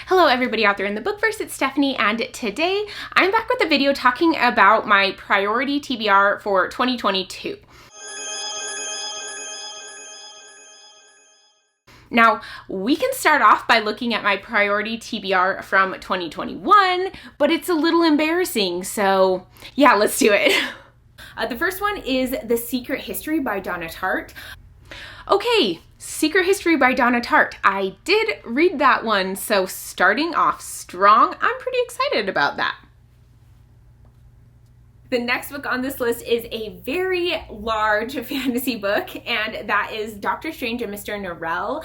Hello everybody out there in the bookverse, it's Stephanie, and today I'm back with a video talking about my priority TBR for 2022. Now, we can start off by looking at my priority TBR from 2021, but it's a little embarrassing, so yeah, let's do it. The first one is The Secret History by Donna Tartt. Okay, Secret History by Donna Tartt. I did read that one, so starting off strong, I'm pretty excited about that. The next book on this list is a very large fantasy book, and that is Doctor Strange and Mr. Norrell.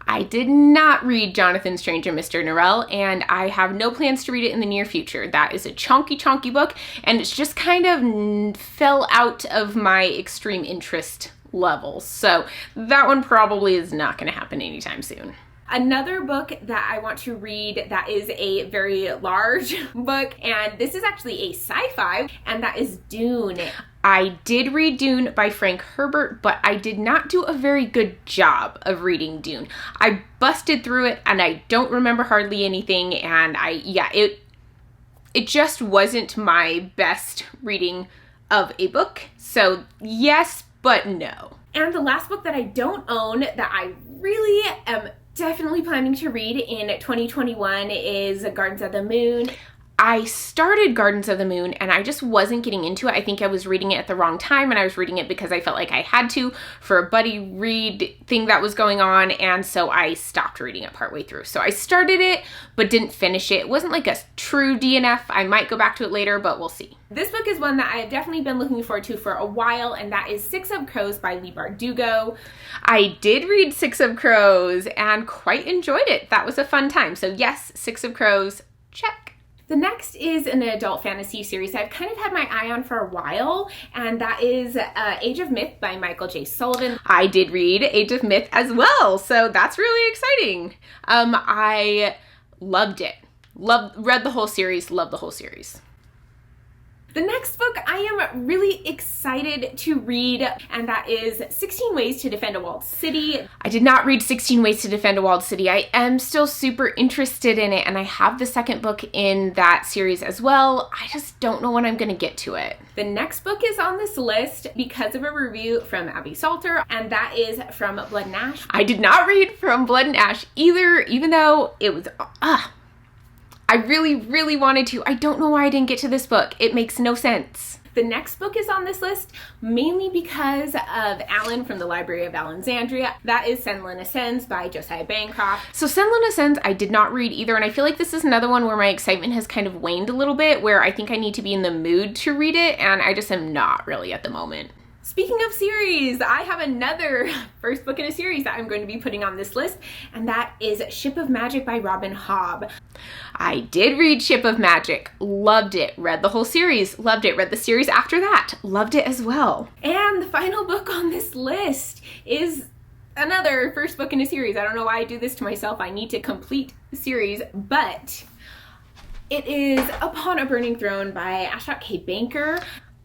I did not read Jonathan Strange and Mr. Norrell, and I have no plans to read it in the near future. That is a chonky book, and it's just kind of fell out of my extreme interest levels. So that one probably is not going to happen anytime soon. Another book that I want to read that is a very large book, and this is actually a sci-fi, and that is Dune. I did read Dune by Frank Herbert, but I did not do a very good job of reading Dune. I busted through it and I don't remember hardly anything, and it just wasn't my best reading of a book. So yes, but no. And the last book that I don't own that I really am definitely planning to read in 2021 is Gardens of the Moon. I started Gardens of the Moon and I just wasn't getting into it. I think I was reading it at the wrong time, and I was reading it because I felt like I had to for a buddy read thing that was going on, and so I stopped reading it partway through. So I started it but didn't finish it. It wasn't like a true DNF. I might go back to it later, but we'll see. This book is one that I have definitely been looking forward to for a while, and that is Six of Crows by Leigh Bardugo. I did read Six of Crows and quite enjoyed it. That was a fun time. So yes, Six of Crows, check. The next is an adult fantasy series I've kind of had my eye on for a while, and that is Age of Myth by Michael J. Sullivan. I did read Age of Myth as well, so that's really exciting. I loved it. Read the whole series, loved the whole series. The next book I am really excited to read, and that is 16 Ways to Defend a Walled City. I did not read 16 Ways to Defend a Walled City. I am still super interested in it, and I have the second book in that series as well. I just don't know when I'm going to get to it. The next book is on this list because of a review from Abby Salter, and that is From Blood and Ash. I did not read From Blood and Ash either, even though it was... I really wanted to. I don't know why I didn't get to this book. It makes no sense. The next book is on this list mainly because of Alan from the Library of Alexandria. That is Senlin Ascends by Josiah Bancroft. So Senlin Ascends I did not read either, and I feel like this is another one where my excitement has kind of waned a little bit, where I think I need to be in the mood to read it, and I just am not really at the moment. Speaking of series, I have another first book in a series that I'm going to be putting on this list, and that is Ship of Magic by Robin Hobb. I did read Ship of Magic, loved it, read the whole series, loved it, read the series after that, loved it as well. And the final book on this list is another first book in a series. I don't know why I do this to myself. I need to complete the series, but it is Upon a Burning Throne by Ashdot K. Banker.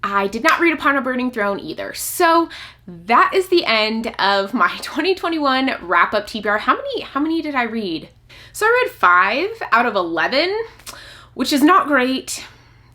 I did not read Upon a Burning Throne either. So that is the end of my 2021 wrap-up TBR. How many did I read? So I read 5 out of 11, which is not great.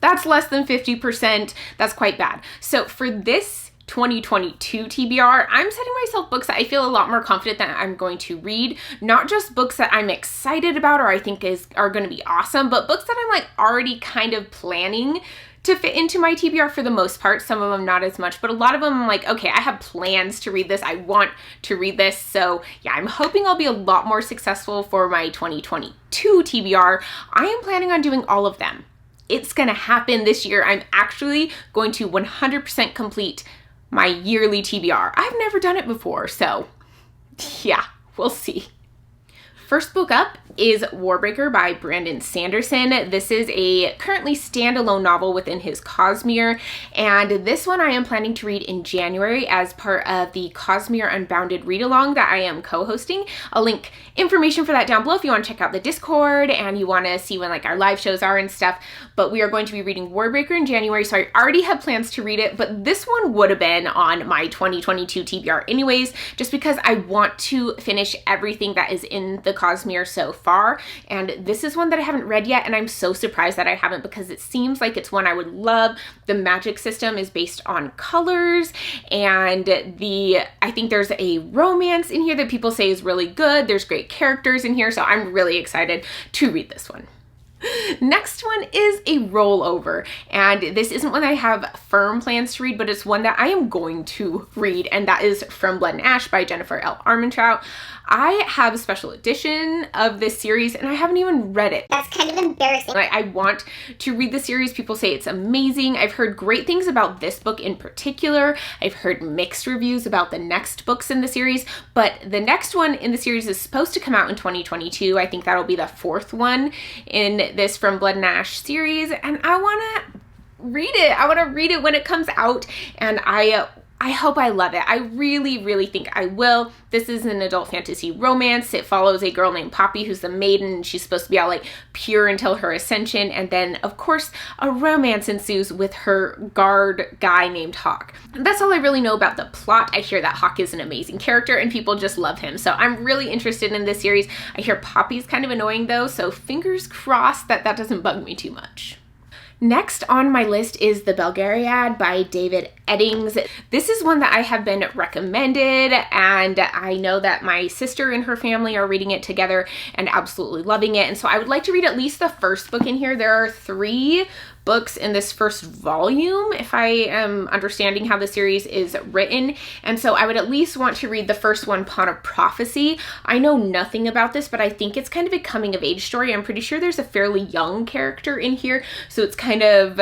That's less than 50%. That's quite bad. So for this 2022 TBR, I'm setting myself books that I feel a lot more confident that I'm going to read. Not just books that I'm excited about or I think are going to be awesome, but books that I'm like already kind of planning to fit into my TBR for the most part. Some of them not as much, but a lot of them I'm like, okay, I have plans to read this. I want to read this. So yeah, I'm hoping I'll be a lot more successful for my 2022 TBR. I am planning on doing all of them. It's gonna happen this year. I'm actually going to 100% complete my yearly TBR. I've never done it before, so yeah, we'll see. First book up is Warbreaker by Brandon Sanderson. This is a currently standalone novel within his Cosmere, and this one I am planning to read in January as part of the Cosmere Unbounded read-along that I am co-hosting. I'll link information for that down below if you want to check out the Discord and you want to see when like our live shows are and stuff, but we are going to be reading Warbreaker in January, so I already have plans to read it, but this one would have been on my 2022 TBR anyways, just because I want to finish everything that is in the Cosmere so far. And this is one that I haven't read yet, and I'm so surprised that I haven't because it seems like it's one I would love. The magic system is based on colors, and I think there's a romance in here that people say is really good. There's great characters in here, so I'm really excited to read this one. Next one is a rollover, and this isn't one I have firm plans to read, but it's one that I am going to read, and that is From Blood and Ash by Jennifer L. Armentrout. I have a special edition of this series and I haven't even read it. That's kind of embarrassing. I want to read the series. People say it's amazing. I've heard great things about this book in particular. I've heard mixed reviews about the next books in the series, but the next one in the series is supposed to come out in 2022. I think that'll be the fourth one in this From Blood and Ash series, and I want to read it. I want to read it when it comes out, and I hope I love it. I really, really think I will. This is an adult fantasy romance. It follows a girl named Poppy who's the maiden. She's supposed to be all like pure until her ascension. And then, of course, a romance ensues with her guard guy named Hawk. That's all I really know about the plot. I hear that Hawk is an amazing character and people just love him. So I'm really interested in this series. I hear Poppy's kind of annoying though, so fingers crossed that that doesn't bug me too much. Next on my list is The Belgariad by David Eddings. This is one that I have been recommended, and I know that my sister and her family are reading it together and absolutely loving it. And so I would like to read at least the first book in here. There are 3 books in this first volume, if I am understanding how the series is written. And so I would at least want to read the first one, Pawn of Prophecy. I know nothing about this, but I think it's kind of a coming of age story. I'm pretty sure there's a fairly young character in here. So it's kind of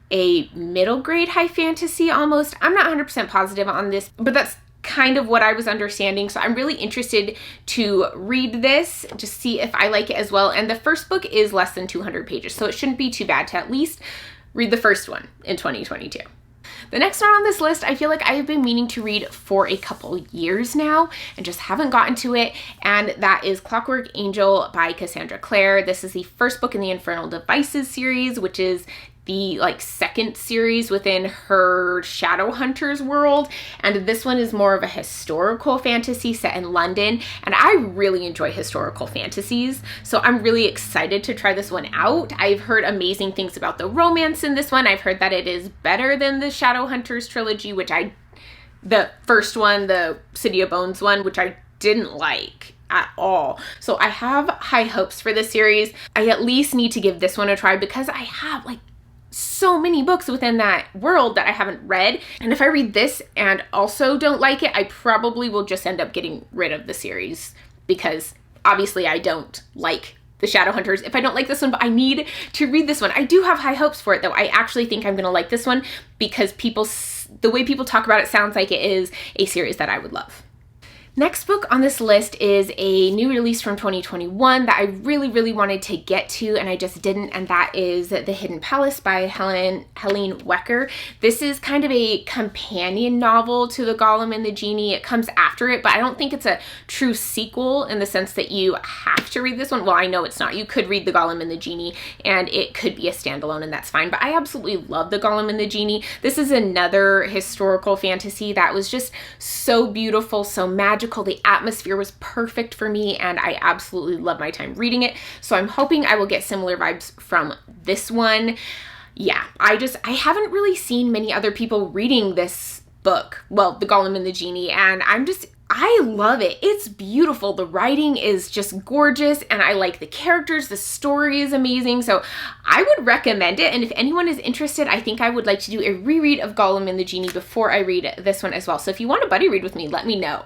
a middle grade high fantasy almost. I'm not 100% positive on this, but that's kind of what I was understanding. So I'm really interested to read this, to see if I like it as well. And the first book is less than 200 pages, so it shouldn't be too bad to at least read the first one in 2022. The next one on this list, I feel like I have been meaning to read for a couple years now and just haven't gotten to it, and that is Clockwork Angel by Cassandra Clare. This is the first book in the Infernal Devices series, which is the second series within her Shadowhunters world, and this one is more of a historical fantasy set in London, and I really enjoy historical fantasies, so I'm really excited to try this one out. I've heard amazing things about the romance in this one. I've heard that it is better than the Shadowhunters trilogy, the first one, the City of Bones one, which I didn't like at all. So I have high hopes for this series. I at least need to give this one a try because I have so many books within that world that I haven't read. And if I read this and also don't like it, I probably will just end up getting rid of the series because obviously I don't like the Shadowhunters if I don't like this one, but I need to read this one. I do have high hopes for it though. I actually think I'm gonna like this one because the way people talk about it sounds like it is a series that I would love. Next book on this list is a new release from 2021 that I really, really wanted to get to and I just didn't, and that is The Hidden Palace by Helene Wecker. This is kind of a companion novel to The Golem and the Genie. It comes after it, but I don't think it's a true sequel in the sense that you have to read this one. Well, I know it's not. You could read The Golem and the Genie and it could be a standalone and that's fine, but I absolutely love The Golem and the Genie. This is another historical fantasy that was just so beautiful, so magical. The atmosphere was perfect for me and I absolutely love my time reading it. So I'm hoping I will get similar vibes from this one. Yeah, I haven't really seen many other people reading this book. Well, The Golem and the Genie, and I love it. It's beautiful. The writing is just gorgeous and I like the characters. The story is amazing. So I would recommend it. And if anyone is interested, I think I would like to do a reread of Golem and the Genie before I read this one as well. So if you want a buddy read with me, let me know.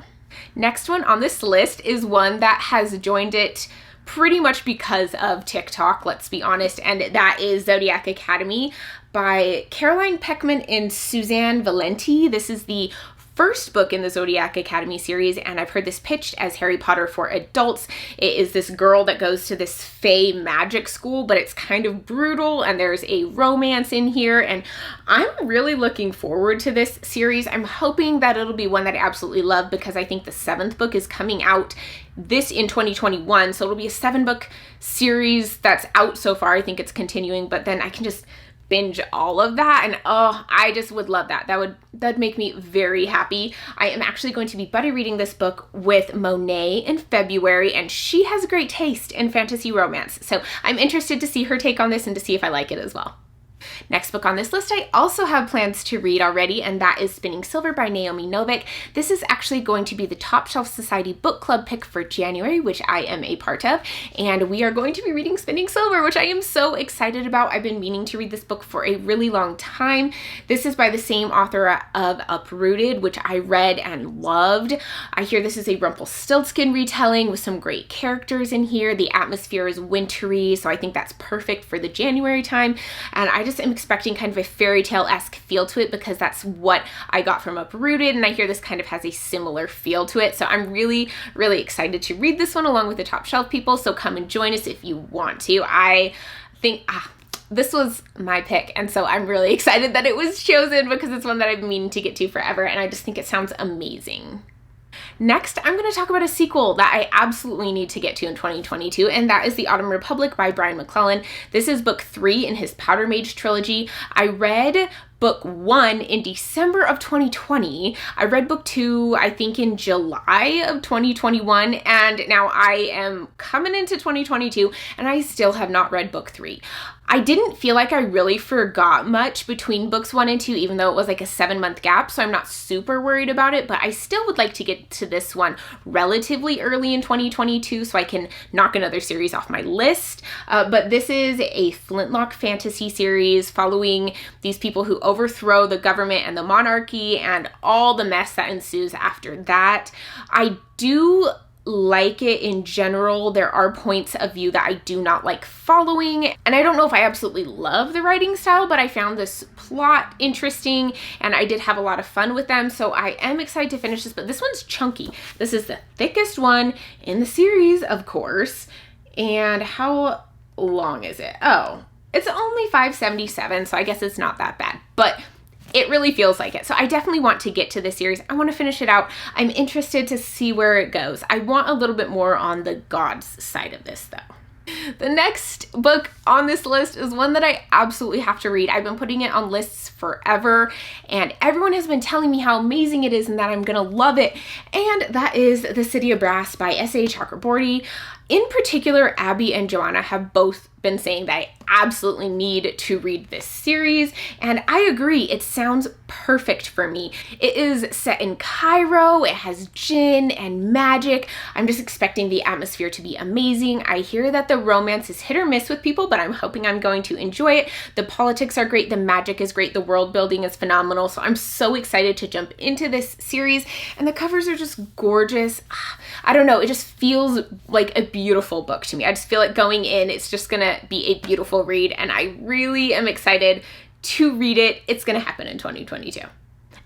Next one on this list is one that has joined it pretty much because of TikTok, let's be honest, and that is Zodiac Academy by Caroline Peckman and Suzanne Valenti. This is the first book in the Zodiac Academy series, and I've heard this pitched as Harry Potter for adults. It is this girl that goes to this fae magic school, but it's kind of brutal, and there's a romance in here, and I'm really looking forward to this series. I'm hoping that it'll be one that I absolutely love because I think the 7th book is coming out in 2021, so it'll be a 7-book series that's out so far. I think it's continuing, but then I can just binge all of that, and oh, I just would love that. That'd make me very happy. I am actually going to be buddy reading this book with Monet in February, and she has great taste in fantasy romance, so I'm interested to see her take on this and to see if I like it as well. Next book on this list I also have plans to read already, and that is Spinning Silver by Naomi Novik. This is actually going to be the Top Shelf Society book club pick for January, which I am a part of, and we are going to be reading Spinning Silver, which I am so excited about. I've been meaning to read this book for a really long time. This is by the same author of Uprooted, which I read and loved. I hear this is a Rumpelstiltskin retelling with some great characters in here. The atmosphere is wintry, so I think that's perfect for the January time, and I just am expecting kind of a fairy tale-esque feel to it because that's what I got from Uprooted, and I hear this kind of has a similar feel to it. So I'm really, really excited to read this one along with the Top Shelf people, so come and join us if you want to. I think this was my pick, and so I'm really excited that it was chosen because it's one that I've been meaning to get to forever, and I just think it sounds amazing. Next, I'm going to talk about a sequel that I absolutely need to get to in 2022, and that is The Autumn Republic by Brian McClellan. This is book 3 in his Powder Mage trilogy. I read book 1 in December of 2020. I read book 2, I think, in July of 2021, and now I am coming into 2022, and I still have not read book 3. I didn't feel like I really forgot much between books 1 and 2, even though it was like a 7-month gap, so I'm not super worried about it, but I still would like to get to this one relatively early in 2022 so I can knock another series off my list. But this is a flintlock fantasy series following these people who overthrow the government and the monarchy and all the mess that ensues after that. I do like it in general. There are points of view that I do not like following, and I don't know if I absolutely love the writing style, but I found this plot interesting and I did have a lot of fun with them, so I am excited to finish this. But this one's chunky. This is the thickest one in the series, of course. And how long is it? Oh, it's only 577, so I guess it's not that bad, but it really feels like it. So I definitely want to get to this series. I want to finish it out. I'm interested to see where it goes. I want a little bit more on the gods side of this though. The next book on this list is one that I absolutely have to read. I've been putting it on lists forever, and everyone has been telling me how amazing it is and that I'm gonna love it, and that is The City of Brass by S.A. Chakraborty. In particular, Abby and Joanna have both been saying that I absolutely need to read this series, and I agree, it sounds perfect for me. It is set in Cairo, it has djinn and magic. I'm just expecting the atmosphere to be amazing. I hear that the romance is hit or miss with people, but I'm hoping I'm going to enjoy it. The politics are great, the magic is great, the world building is phenomenal, so I'm so excited to jump into this series, and the covers are just gorgeous. I don't know, it just feels like a beautiful book to me. I just feel like going in, it's just gonna be a beautiful read, and I really am excited to read it. It's gonna happen in 2022.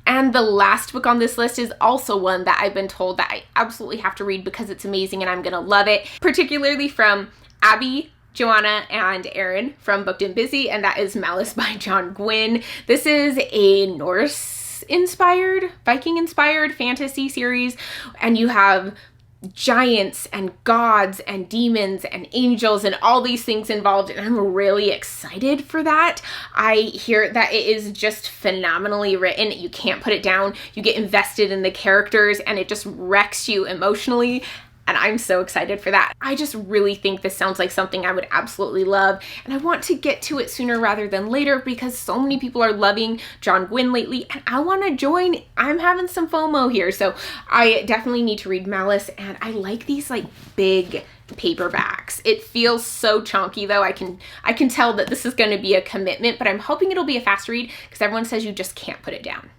And the last book on this list is also one that I've been told that I absolutely have to read because it's amazing and I'm gonna love it, particularly from Abby, Joanna, and Erin from Booked and Busy, and that is Malice by John Gwynne. This is a Norse-inspired, Viking-inspired fantasy series, and you have giants and gods and demons and angels and all these things involved, and I'm really excited for that. I hear that it is just phenomenally written. You can't put it down. You get invested in the characters and it just wrecks you emotionally, and I'm so excited for that. I just really think this sounds like something I would absolutely love, and I want to get to it sooner rather than later because so many people are loving John Gwynne lately, and I want to join. I'm having some FOMO here, so I definitely need to read Malice, and I like these like big paperbacks. It feels so chunky though. I can tell that this is going to be a commitment, but I'm hoping it'll be a fast read because everyone says you just can't put it down.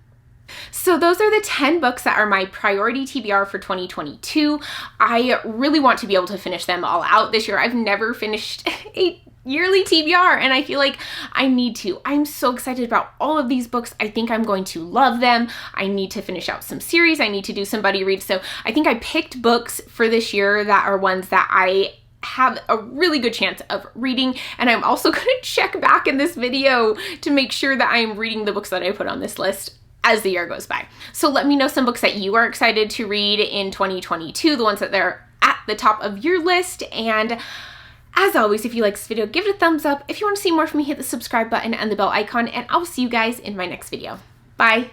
So those are the 10 books that are my priority TBR for 2022. I really want to be able to finish them all out this year. I've never finished a yearly TBR, and I feel like I need to. I'm so excited about all of these books. I think I'm going to love them. I need to finish out some series. I need to do some buddy reads. So I think I picked books for this year that are ones that I have a really good chance of reading, and I'm also going to check back in this video to make sure that I'm reading the books that I put on this list as the year goes by. So let me know some books that you are excited to read in 2022, the ones that they're at the top of your list, and As always, if you like this video, give it a thumbs up. If you want to see more from me, hit the subscribe button and the bell icon, and I will see you guys in my next video. Bye!